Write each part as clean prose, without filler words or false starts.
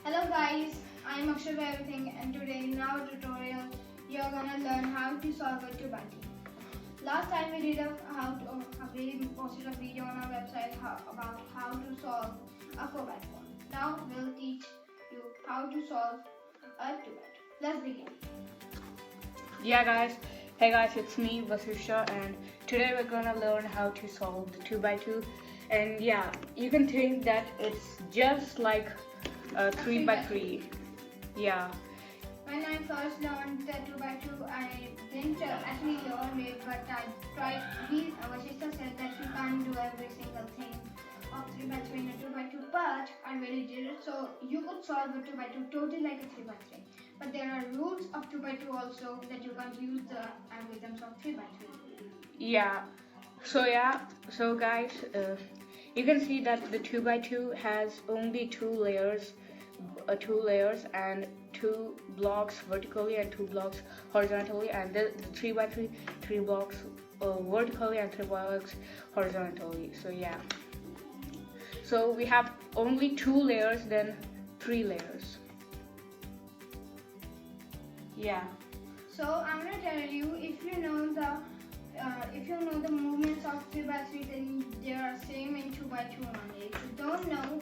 Hello guys, I'm Akshay for Everything, and today in our tutorial you're gonna learn how to solve a 2 by 2. Last time we did we posted a video on our website about how to solve a 4 by 4. Now we'll teach you how to solve a 2 by 2. Let's begin. Yeah guys, hey guys, it's me Vasisha, and today we're gonna learn how to solve the 2 by 2. And yeah, you can think that it's just like a 3 by 3. Yeah. When I first learned the 2 by 2, I didn't actually learn it, but I tried. Our sister said that you can't do every single thing of 3 by 3 and a 2 by 2, but I really did it. So you could solve a 2 by 2 totally like a 3 by 3. But there are rules of 2 by 2 also, that you can't use the algorithms of 3 by 3. Yeah. So guys, you can see that the 2 by 2 has only two layers and two blocks vertically and two blocks horizontally, and the 3 by 3 three blocks vertically and three blocks horizontally. So yeah, so we have only two layers, then three layers. Yeah. So I'm gonna tell you, if you know the movements of 3 by 3, then they are same in 2 by 2 only. If you don't know,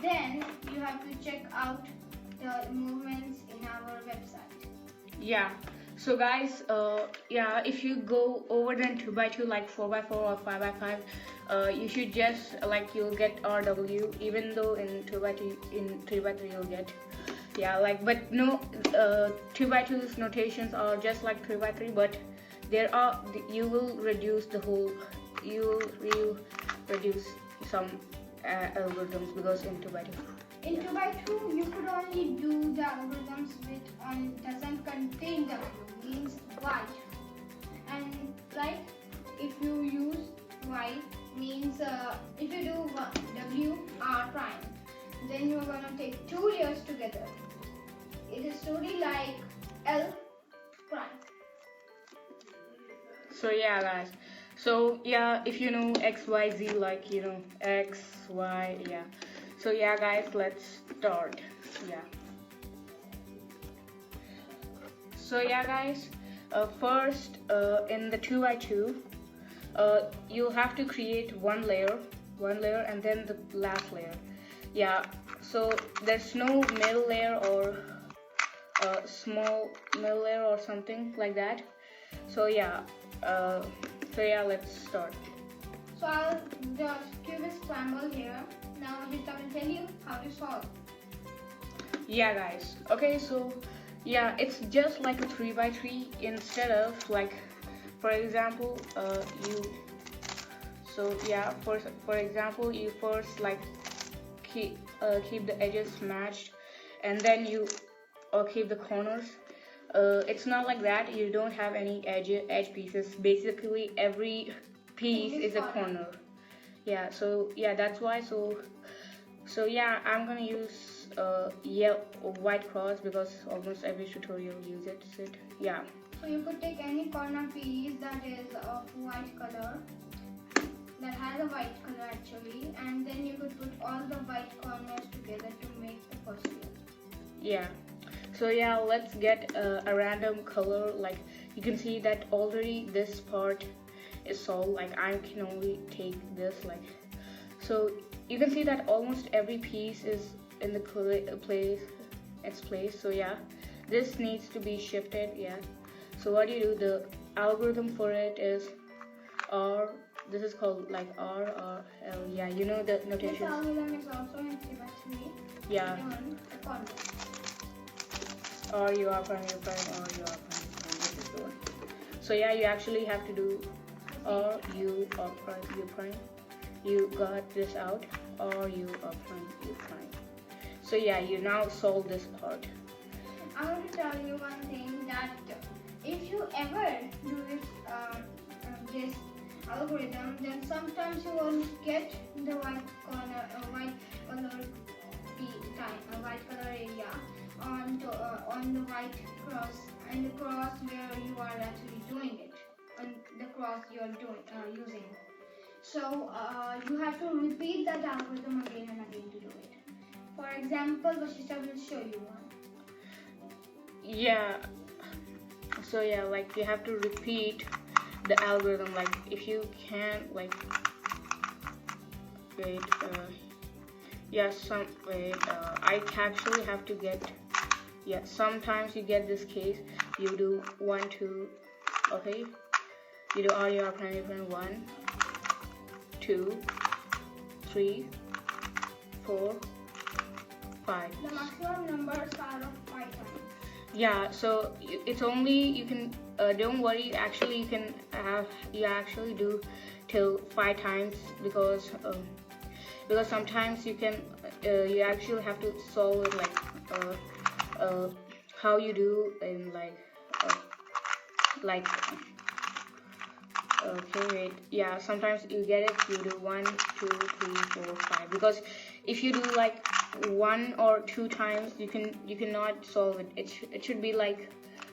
then you have to check out the movements in our website. Yeah. So guys, yeah, if you go over than 2 by 2 like 4 by 4 or 5 by 5, you should just you'll get RW, even though in 2 by 2 in 3 by 3 you'll get, yeah, but no, 2 by 2's notations are just like 3 by 3, but you will reduce you will reduce some algorithms, because in 2 by 2. In 2 by 2, you could only do the algorithms which doesn't contain W, means white. And like if you use Y, means if you do W R prime, then you're gonna take two layers together. It is totally like L prime. So yeah guys, so yeah, if you know XYZ, like you know X, Y, yeah. So yeah guys, let's start. Yeah. So yeah guys, first in the 2 by 2, you'll have to create one layer and then the last layer. Yeah, so there's no middle layer or small middle layer or something like that. So yeah, let's start. So the cube is scrambled here. Now I will tell you how to solve. Yeah guys, okay, so yeah, it's just like a 3 by 3, instead of for example, for example, you first keep the edges matched, and then you keep the corners. It's not like that. You don't have any edge pieces. Basically, every piece is a corner. Yeah. So yeah, that's why. So yeah, I'm gonna use white cross, because almost every tutorial uses it. Yeah. So you could take any corner piece that is of white color, that has a white color actually, and then you could put all the white corners together to make the first layer. Yeah. So yeah, let's get a random color. Like you can see that already this part is solved. Like I can only take this, so you can see that almost every piece is in the place. So yeah, this needs to be shifted. Yeah. So what do you do? The algorithm for it is R. This is called like R or L. Yeah, you know the notation. This algorithm is also in 3 by 3. Yeah. On the corner. Or you are prime, you prime, or you are prime. This is the one. So yeah, you actually have to do or you are prime, you prime. You got this out, or you are prime, you prime. So yeah, you now solve this part. I want to tell you one thing, that if you ever do this algorithm, then sometimes you won't get the white color area on the white cross, and the cross where you are actually doing it, on the cross you are using. So you have to repeat that algorithm again and again to do it. For example, Vashishta will show you one. Yeah, so yeah, like you have to repeat the algorithm. Like if you can, like, wait, yeah, I actually have to get, yeah, sometimes you get this case, you do 1 2, okay, you do audio operator 1 2 3 4 5. The maximum numbers are of 5 times. Yeah, so it's only, you can, don't worry, actually you actually do till 5 times, because sometimes you can, you actually have to solve it like how you do in like okay, wait, yeah, sometimes you get it, you do 1 2 3 4 5, because if you do like 1 or 2 times, you cannot solve it. It should be like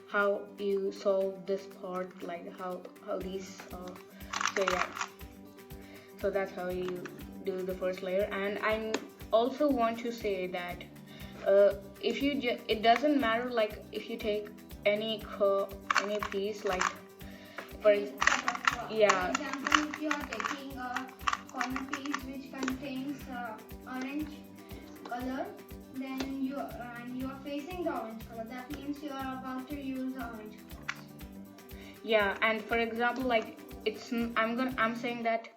how you solve this part, like how these so yeah, so that's how you do the first layer. And I also want to say that if you it doesn't matter, like if you take any piece, like for yeah, For example, if you are taking a corner piece which contains orange color, then you are facing the orange color. That means you are about to use the orange colors. yeah, and for example, like I'm saying that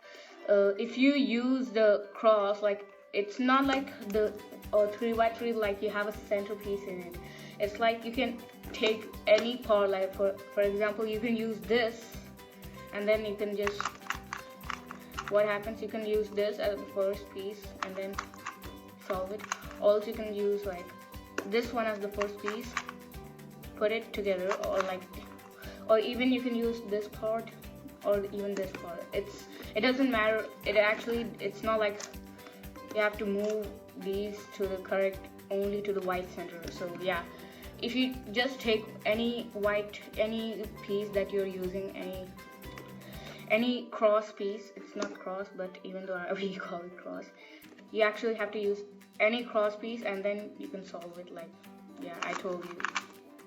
if you use the cross, like it's not like the 3x3, like you have a centerpiece in it. It's like you can take any part, like for example, you can use this, and then you can just, what happens, you can use this as the first piece and then solve it. Also you can use like this one as the first piece, put it together, or even you can use this part or even this part. It doesn't matter. It's not like you have to move these to the correct, only to the white center. So yeah, if you just take any piece that you're using, any cross piece, it's not cross, but even though we call it cross, you actually have to use any cross piece, and then you can solve it, like, yeah, I told you,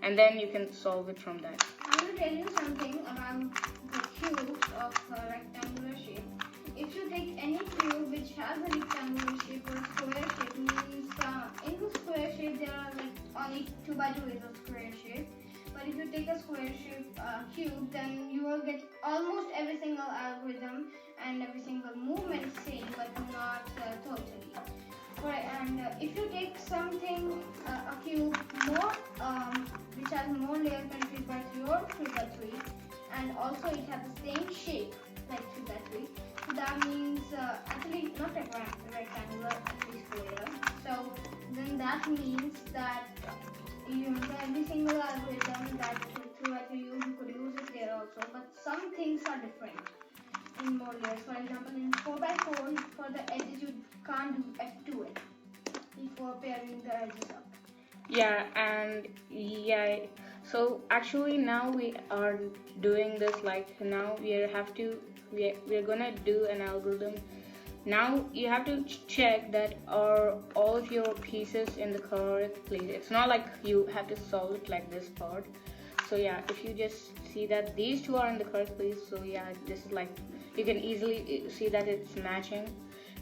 and then you can solve it from that. I will tell you something about the cubes of a rectangular shape. If you take any cube which has a rectangular shape or a square shape, means in the square shape there are like only 2x2 is a square shape. But if you take a square shape cube, then you will get almost every single algorithm and every single movement same, but not totally. And if you take something, a cube more, which has more layers than 3x3 or 3x3, and also it has the same shape like 3x3, so that means actually not rectangular, actually square. So then that means that every single algorithm that 3x3 use, you could use it there also, but some things are different in more layers. For example, in 4x4, for the edges you can't do F2N before pairing the edges up. Yeah, and yeah, so actually now we are doing this, like now we're gonna do an algorithm. Now you have to check that are all of your pieces in the correct place. It's not like you have to solve it like this part. So yeah, if you just see that these two are in the correct place, so yeah, this is like, you can easily see that it's matching.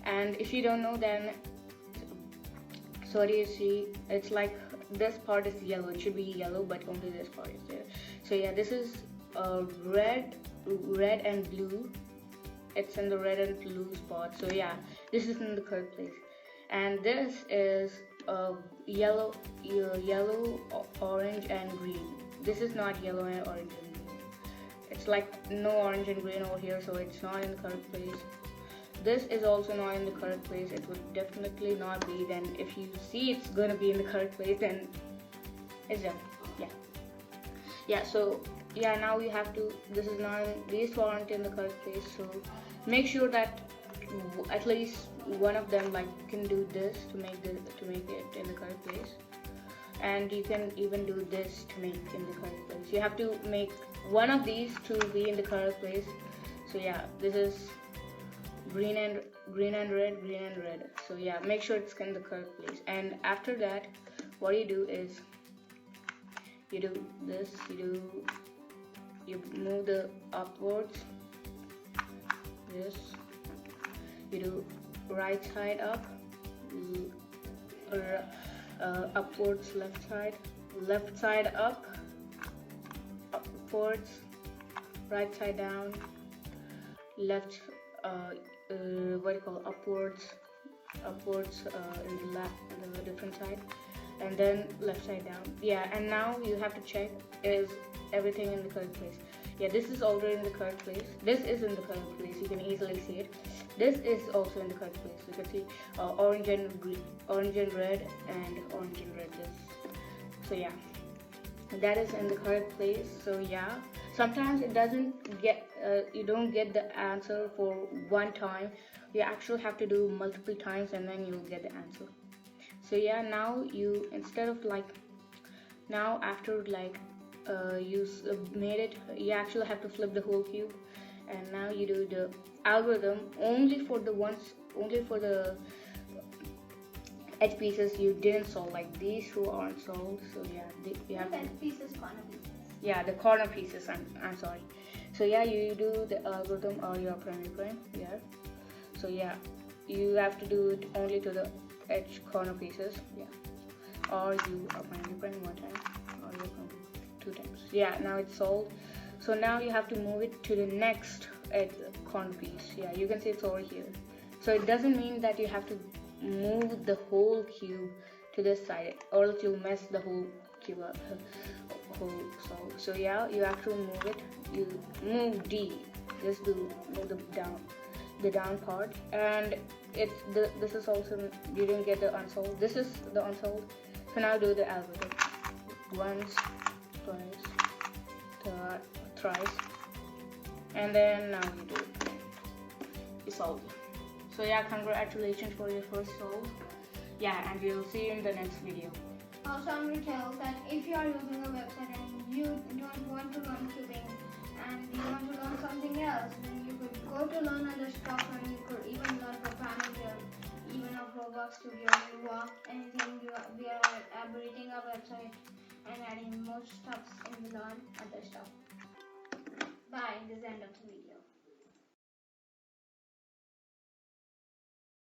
And if you don't know, then so what do you see, it's like this part is yellow, it should be yellow, but only this part is there. So yeah, this is red and blue. It's in the red and blue spot. So yeah, this is in the correct place. And this is yellow, orange and green. This is not yellow and orange and green. It's like no orange and green over here, so it's not in the correct place. This is also not in the correct place. It would definitely not be. Then if you see it's gonna be in the correct place, then it's done. Yeah, so yeah, now you have to, this is not, these two aren't in the correct place, so make sure that at least one of them like can do this to make it in the correct place, and you can even do this to make it in the correct place. You have to make one of these to be in the correct place. So yeah, this is green and red, green and red. So yeah, make sure it's in the correct place. And after that, what you do is you do this. You move the upwards. This. You do right side up. Upwards, left side up, upwards, right side down, left, what do you call it? Upwards in the left, the different side, and then left side down. Yeah, and now you have to check is everything in the correct place. Yeah, this is already in the correct place. This is in the correct place. You can easily see it. This is also in the correct place. You can see orange and red, and orange and red. So yeah, that is in the correct place. So yeah, sometimes it doesn't get you don't get the answer for one time. You actually have to do multiple times, and then you'll get the answer. So yeah, now you instead of like now after like you made it, you actually have to flip the whole cube, and now you do the algorithm only for the edge pieces you didn't solve, like these two aren't solved. So yeah, you have edge pieces, corner pieces. Yeah, the corner pieces. I'm sorry. So yeah, you do the algorithm or your primary prime. Yeah. So yeah, you have to do it only to the edge corner pieces. Yeah. Or you primary prime one time, or you can two times. Yeah, now it's solved. So now you have to move it to the next corner piece. Yeah, you can see it's over here. So it doesn't mean that you have to move the whole cube to this side, or else you'll mess the whole cube up. So yeah, you have to move it. You move D. Just do move the down part, and this is also, you didn't get the unsolved. This is the unsolved. So now do the algorithm. Once, twice, thrice, and then now you do it. You solved it. So yeah, congratulations for your first solve. Yeah, and we'll see you in the next video. Also, I'm going to tell that if you are using a website and you don't want to learn cubing and you want to learn something else, then you could go to learn other stuff, and you could even learn programming here, even a Roblox Studio, anything. We are updating our website and adding more stuff, and we learn other stuff. Bye. This is the end of the video.